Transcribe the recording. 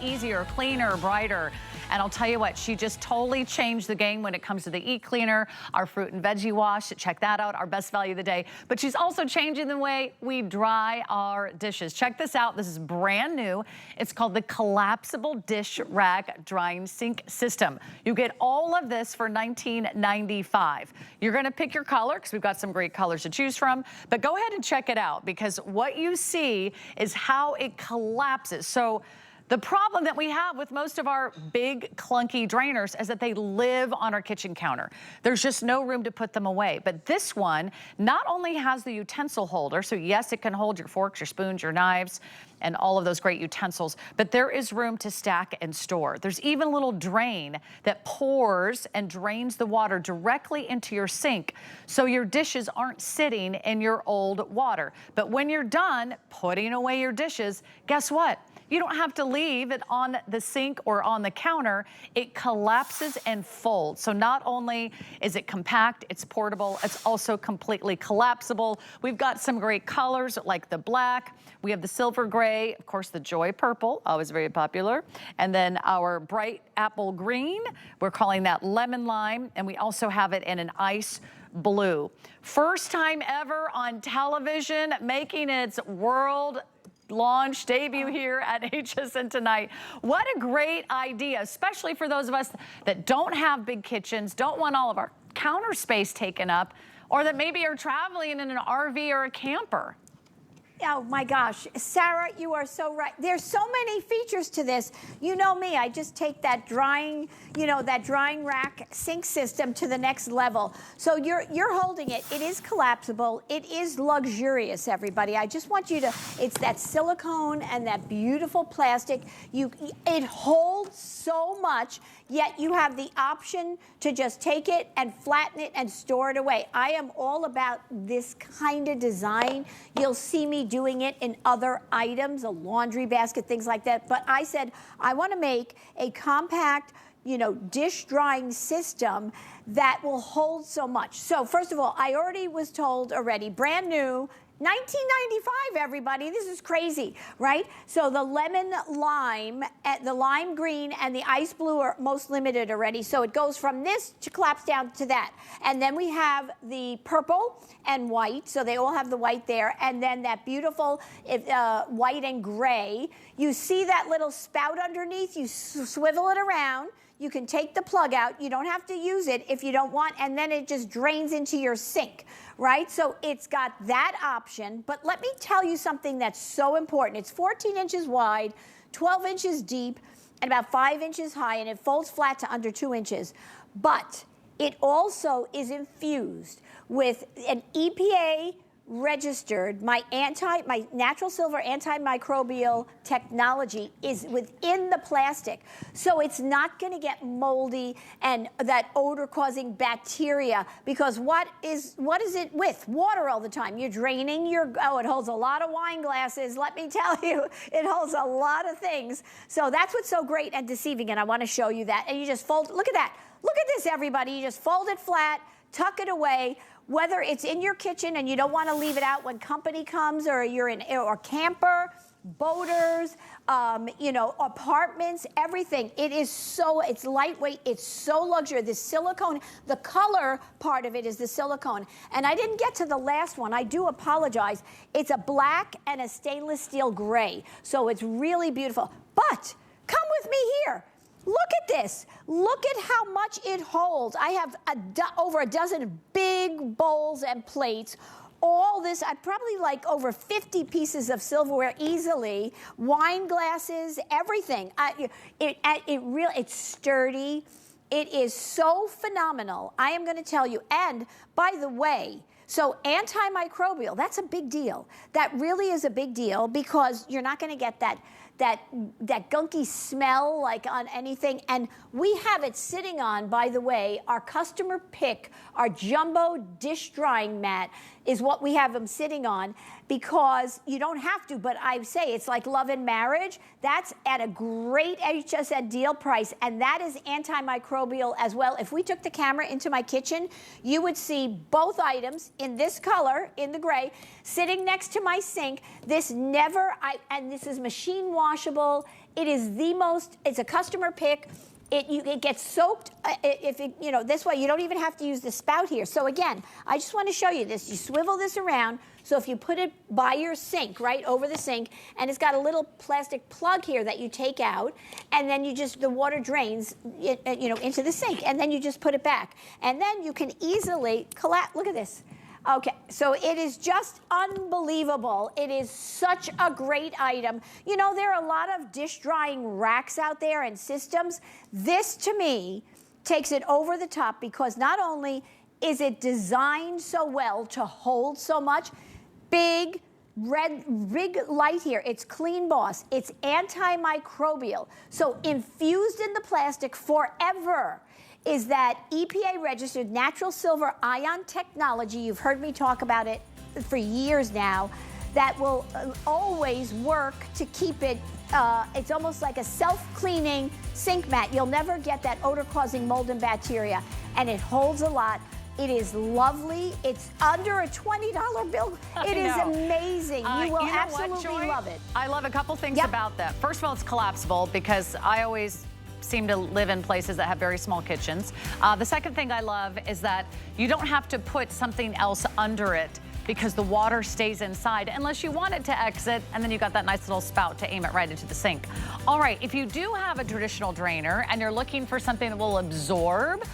easier, cleaner, brighter. And I'll tell you what, she just totally changed the game when it comes to the e-cleaner, our fruit and veggie wash. Check that out, our best value of the day. But she's also changing the way we dry our dishes. Check this out. This is brand new. It's called the Collapsible Dish Rack Drying Sink System. You get all of this for $19.95. You're going to pick your color because we've got some great colors to choose from. But go ahead and check it out because what you see is how it collapses. So the problem that we have with most of our big clunky drainers is that they live on our kitchen counter. There's just no room to put them away. But this one not only has the utensil holder, so yes, it can hold your forks, your spoons, your knives, and all of those great utensils, but there is room to stack and store. There's even a little drain that pours and drains the water directly into your sink so your dishes aren't sitting in your old water. But when you're done putting away your dishes, guess what? You don't have to leave it on the sink or on the counter. It collapses and folds. So not only is it compact, it's portable, it's also completely collapsible. We've got some great colors like the black. We have the silver gray, of course, the joy purple, always very popular. And then our bright apple green, we're calling that lemon lime. And we also have it in an ice blue. First time ever on television, making its world launch debut here at HSN tonight. What a great idea, especially for those of us that don't have big kitchens, don't want all of our counter space taken up, or that maybe are traveling in an RV or a camper. Oh my gosh, Sarah, you are so right. There's so many features to this. You know me, I just take that drying, that drying rack sink system to the next level. So you're holding it. It is collapsible. It is luxurious, everybody. I just want you to, it's that silicone and that beautiful plastic. It holds so much, yet you have the option to just take it and flatten it and store it away. I am all about this kind of design. You'll see me doing it in other items, a laundry basket, things like that. But I said, I want to make a compact, dish drying system that will hold so much. So first of all, I already was told already, brand new, $19.95, everybody. This is crazy, right? So the lemon lime, the lime green, and the ice blue are most limited already. So it goes from this to collapse down to that. And then we have the purple and white. So they all have the white there. And then that beautiful white and gray. You see that little spout underneath? You swivel it around. You can take the plug out. You don't have to use it if you don't want, and then it just drains into your sink, right? So it's got that option, but let me tell you something that's so important. It's 14 inches wide, 12 inches deep, and about 5 inches high, and it folds flat to under 2 inches. But it also is infused with an EPA registered, my natural silver antimicrobial technology is within the plastic. So it's not going to get moldy and that odor causing bacteria, because what is it with? Water all the time. You're draining it holds a lot of wine glasses. Let me tell you, it holds a lot of things. So that's what's so great and deceiving, and I want to show you that. And you just fold, look at that. Look at this, everybody. You just fold it flat, tuck it away. Whether it's in your kitchen and you don't want to leave it out when company comes, or you're in or camper, boaters, apartments, everything. It's lightweight, it's so luxurious. The silicone, the color part of it is the silicone. And I didn't get to the last one. I do apologize. It's a black and a stainless steel gray. So it's really beautiful. But come with me here. Look at this. Look at how much it holds. I have over a dozen big bowls and plates. All this, I probably like over 50 pieces of silverware easily. Wine glasses, everything. It's sturdy. It is so phenomenal. I am going to tell you. And by the way, so antimicrobial, that's a big deal. That really is a big deal, because you're not going to get that gunky smell like on anything. And we have it sitting on, by the way, our customer pick, our jumbo dish drying mat. is what we have them sitting on, because you don't have to, but I say it's like love and marriage. That's at a great HSN deal price, and that is antimicrobial as well. If we took the camera into my kitchen, you would see both items in this color, in the gray, sitting next to my sink. This and this is machine washable. It is the most, it's a customer pick. It gets soaked, this way you don't even have to use the spout here. So again, I just want to show you this. You swivel this around, so if you put it by your sink, right over the sink, and it's got a little plastic plug here that you take out, and then the water drains, into the sink, and then you just put it back. And then you can easily collapse, look at this. Okay, so it is just unbelievable. It is such a great item. You know, there are a lot of dish drying racks out there and systems. This, to me, takes it over the top, because not only is it designed so well to hold so much, big light here. It's CleanBoss. It's antimicrobial. So infused in the plastic forever is that EPA-registered natural silver ion technology. You've heard me talk about it for years now, that will always work to keep it, it's almost like a self-cleaning sink mat. You'll never get that odor-causing mold and bacteria, and it holds a lot. It is lovely. It's under a $20 bill. It is amazing. You will absolutely love it. I love a couple things about that. First of all, it's collapsible, because I always seem to live in places that have very small kitchens. The second thing I love is that you don't have to put something else under it, because the water stays inside unless you want it to exit, and then you got that nice little spout to aim it right into the sink. All right, if you do have a traditional drainer and you're looking for something that will absorb